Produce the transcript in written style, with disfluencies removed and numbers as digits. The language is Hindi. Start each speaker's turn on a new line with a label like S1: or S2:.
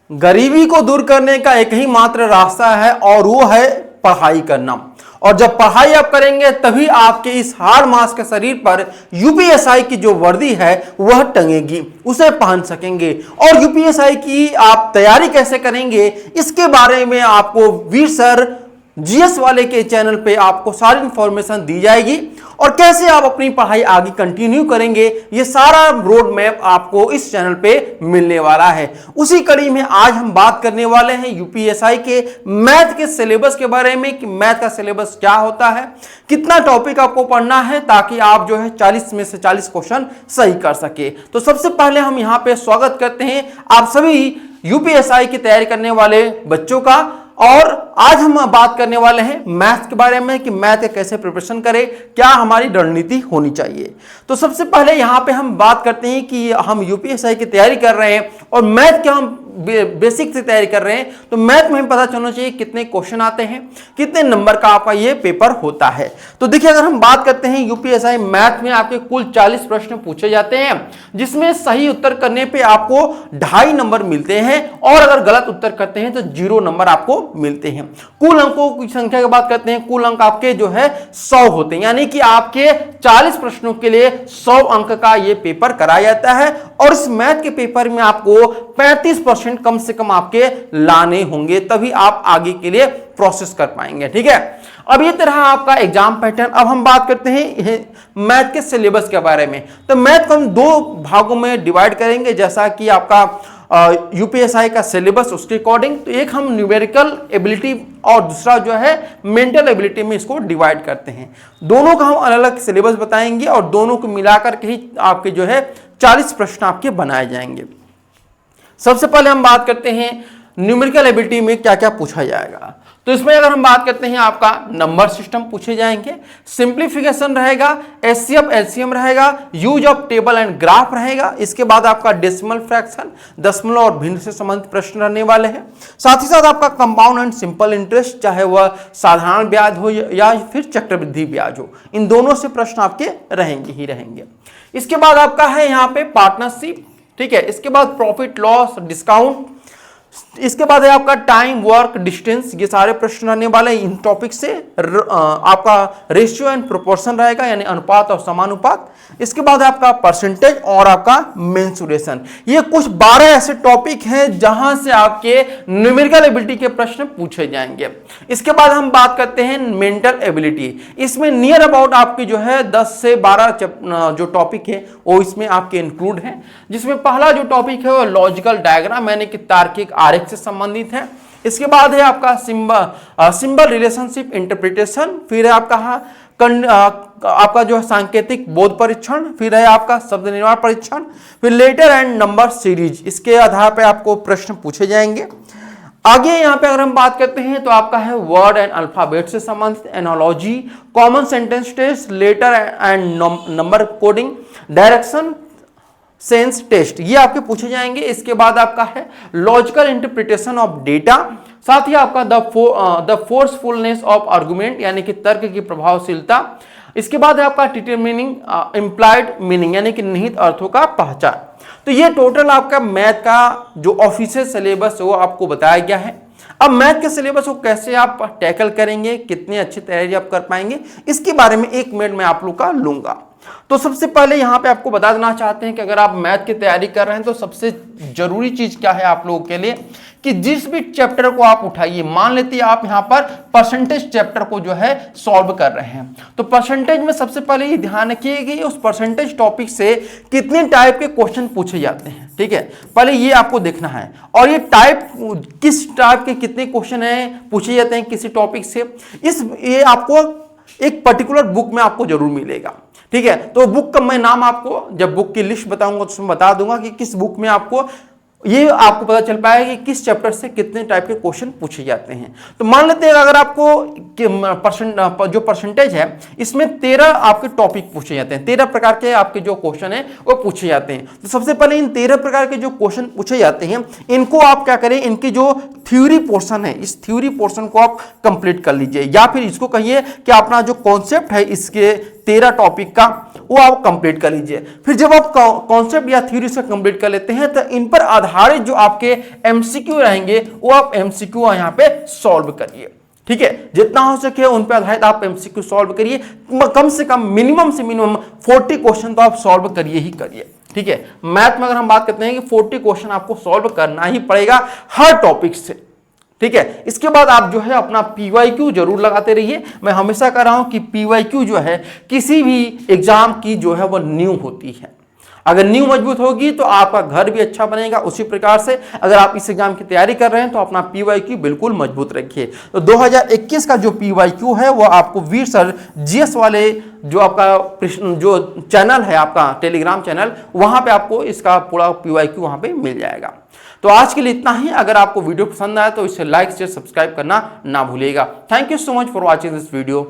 S1: गरीबी को दूर करने का एक ही मात्र रास्ता है और वो है पढ़ाई करना। और जब पढ़ाई आप करेंगे तभी आपके इस हाड़ मास के शरीर पर यूपीएसआई की जो वर्दी है वह टंगेगी, उसे पहन सकेंगे। और यूपीएसआई की आप तैयारी कैसे करेंगे इसके बारे में आपको वीर सर जीएस वाले के चैनल पे आपको सारी इंफॉर्मेशन दी जाएगी और कैसे आप अपनी पढ़ाई आगे कंटिन्यू करेंगे ये सारा रोड मैप आपको इस चैनल पे मिलने वाला है। उसी कड़ी में आज हम बात करने वाले हैं यूपीएसआई के मैथ के सिलेबस के बारे में कि मैथ का सिलेबस क्या होता है, कितना टॉपिक आपको पढ़ना है ताकि आप जो है 40 में से 40 क्वेश्चन सही कर सके। तो सबसे पहले हम यहाँ पे स्वागत करते हैं आप सभी यूपीएसआई की तैयारी करने वाले बच्चों का। और आज हम बात करने वाले हैं मैथ के बारे में कि मैथ कैसे प्रिपरेशन करें, क्या हमारी रणनीति होनी चाहिए। तो सबसे पहले यहाँ पे हम बात करते हैं कि हम यूपीएसआई की तैयारी कर रहे हैं और मैथ क्या हम बेसिक से तैयारी कर रहे हैं तो मैथ में हमें पता चलना चाहिए कितने क्वेश्चन आते हैं, कितने नंबर का आपका ये पेपर होता है। तो देखिए अगर हम बात करते हैं यूपीएसआई मैथ में आपके कुल 40 प्रश्न पूछे जाते हैं जिसमें सही उत्तर करने पे आपको 2.5 नंबर मिलते हैं और अगर गलत उत्तर करते हैं तो 0 नंबर आपको मिलते हैं। कुल अंकों की संख्या की बात करते हैं, कुल अंक आपके जो है 100 होते हैं, यानी कि आपके 40 प्रश्नों के लिए 100 अंक का ये पेपर कराया जाता है। और इस मैथ के पेपर में आपको 35% कम से कम आपके लाने होंगे तभी आप आगे के लिए प्रोसेस कर पाएंगे। ठीक है, अब ये तरह आपका एग्जाम पैटर्न। अब हम बात करते हैं मैथ के सिलेबस के बारे में। तो मैथ को हम 2 भागों में डिवाइड करेंगे जैसा कि आपका यूपीएसआई का सिलेबस उसके अकॉर्डिंग। तो एक हम न्यूमेरिकल एबिलिटी और दूसरा जो है मेंटल एबिलिटी में इसको डिवाइड करते हैं। दोनों का हम अलग अलग सिलेबस बताएंगे और दोनों को मिलाकर के ही आपके जो है 40 प्रश्न आपके बनाए जाएंगे। सबसे पहले हम बात करते हैं न्यूमेरिकल एबिलिटी में क्या क्या पूछा जाएगा। तो इसमें अगर हम बात करते हैं आपका नंबर सिस्टम पूछे जाएंगे, सिंप्लीफिकेशन रहेगा, एचसीएफ एलसीएम रहेगा, use of table and graph रहेगा। इसके बाद आपका डेसिमल फ्रैक्शन, दशमलव और भिन्न से संबंधित प्रश्न रहने वाले हैं। साथ ही साथ आपका कंपाउंड एंड सिंपल इंटरेस्ट, चाहे वह साधारण ब्याज हो या फिर चक्रवृद्धि ब्याज हो, इन दोनों से प्रश्न आपके रहेंगे ही रहेंगे। इसके बाद आपका है यहाँ पे पार्टनरशिप, ठीक है। इसके बाद प्रॉफिट लॉस डिस्काउंट, इसके बाद है आपका टाइम वर्क डिस्टेंस, ये सारे प्रश्न रहने वाले इन टॉपिक से। आपका रेशियो एंड प्रोपोर्शन रहेगा यानी अनुपात और समानुपात। इसके बाद आपका परसेंटेज और आपका मेंसुरेशन। ये कुछ 12 ऐसे टॉपिक हैं जहां से आपके न्यूमेरिकल एबिलिटी के प्रश्न पूछे जाएंगे। इसके बाद हम बात करते हैं मेंटल एबिलिटी। इसमें नियर अबाउट आपकी जो है 10 से 12 जो टॉपिक है वो इसमें आपके इंक्लूड हैं, जिसमें पहला जो टॉपिक है वो लॉजिकल डायग्राम यानी कि तार्किक आरेख से संबंधित है। इसके बाद है आपका सिंबल रिलेशनशिप इंटरप्रिटेशन, फिर है आपका जो है सांकेतिक बोध परीक्षण, फिर है आपका शब्द निर्माण परीक्षण, फिर लेटर एंड नंबर सीरीज। इसके आधार पर आपको प्रश्न पूछे जाएंगे। आगे यहाँ पे अगर हम बात करते हैं तो आपका है वर्ड एंड अल्फाबेट से संबंधित analogy, common sentence test, letter and number coding, direction sense test, ये आपके पूछे जाएंगे। इसके बाद आपका है लॉजिकल इंटरप्रिटेशन ऑफ डेटा, साथ ही आपका द फोर्सफुलनेस ऑफ आर्गुमेंट यानी कि तर्क की प्रभावशीलता। इसके बाद है आपका डिटरमिनिंग इंप्लाइड मीनिंग यानी कि निहित अर्थों का पहचान। तो ये टोटल आपका मैथ का जो ऑफिशियल सिलेबस है वो आपको बताया गया है। अब मैथ के सिलेबस को कैसे आप टैकल करेंगे, कितनी अच्छी तैयारी आप कर पाएंगे, इसके बारे में 1 मिनट में आप लोग का लूंगा। तो सबसे पहले यहाँ पे आपको बता देना चाहते हैं कि अगर आप मैथ की तैयारी कर रहे हैं तो सबसे जरूरी चीज क्या है आप लोगों के लिए कि जिस भी चैप्टर को आप उठाइए, मान लेते हैं आप यहाँ पर परसेंटेज चैप्टर को जो है सॉल्व कर रहे हैं, तो परसेंटेज में सबसे पहले ये ध्यान रखिए कि उस परसेंटेज टॉपिक से कितने टाइप के क्वेश्चन पूछे जाते हैं। ठीक है, पहले ये आपको देखना है और ये किस टाइप के कितने क्वेश्चन है पूछे जाते हैं किसी टॉपिक से, ये आपको एक पर्टिकुलर बुक में आपको जरूर मिलेगा। ठीक है, तो बुक का मैं नाम आपको जब बुक की लिस्ट बताऊंगा तो उसमें बता दूंगा कि किस बुक में आपको ये आपको पता चल पाएगा कि किस चैप्टर से कितने टाइप के क्वेश्चन पूछे जाते हैं। तो मान लेते हैं अगर आपको जो परसेंटेज है इसमें 13 आपके टॉपिक पूछे जाते हैं, 13 प्रकार के आपके जो क्वेश्चन है वो पूछे जाते हैं। तो सबसे पहले इन 13 प्रकार के जो क्वेश्चन पूछे जाते हैं इनको आप क्या करें, इनकी जो थ्योरी पोर्शन है, इस थ्योरी पोर्शन को आप कंप्लीट कर लीजिए, या फिर इसको कहिए कि अपना जो कॉन्सेप्ट है इसके 13 टॉपिक का वो आप कंप्लीट कर लीजिए। फिर जब आप कॉन्सेप्ट या थ्योरी से कंप्लीट कर लेते हैं तो इन पर आधारित जो आपके एमसीक्यू रहेंगे वो आप एमसीक्यू यहां पे सॉल्व करिए। ठीक है, जितना हो सके उन पर आधारित आप एमसीक्यू सॉल्व करिए, कम से कम मिनिमम से मिनिमम 40 क्वेश्चन तो आप सॉल्व करिए ही करिए। ठीक है, मैथ में अगर हम बात करते हैं कि 40 क्वेश्चन आपको सॉल्व करना ही पड़ेगा हर टॉपिक से। ठीक है, इसके बाद आप जो है अपना पीवाईक्यू जरूर लगाते रहिए। मैं हमेशा कह रहा हूं कि पीवाईक्यू जो है किसी भी एग्जाम की जो है वो नींव होती है। अगर नींव मजबूत होगी तो आपका घर भी अच्छा बनेगा। उसी प्रकार से अगर आप इस एग्जाम की तैयारी कर रहे हैं तो अपना पीवाईक्यू बिल्कुल मजबूत रखिए। तो 2021 का जो पीवाईक्यू है वो आपको वीर सर जीएस वाले जो आपका जो चैनल है, आपका टेलीग्राम चैनल, वहां पे आपको इसका पूरा पीवाईक्यू वहां पे मिल जाएगा। तो आज के लिए इतना ही। अगर आपको वीडियो पसंद आया तो इसे लाइक शेयर सब्सक्राइब करना ना भूलिएगा। Thank you so much for watching this video.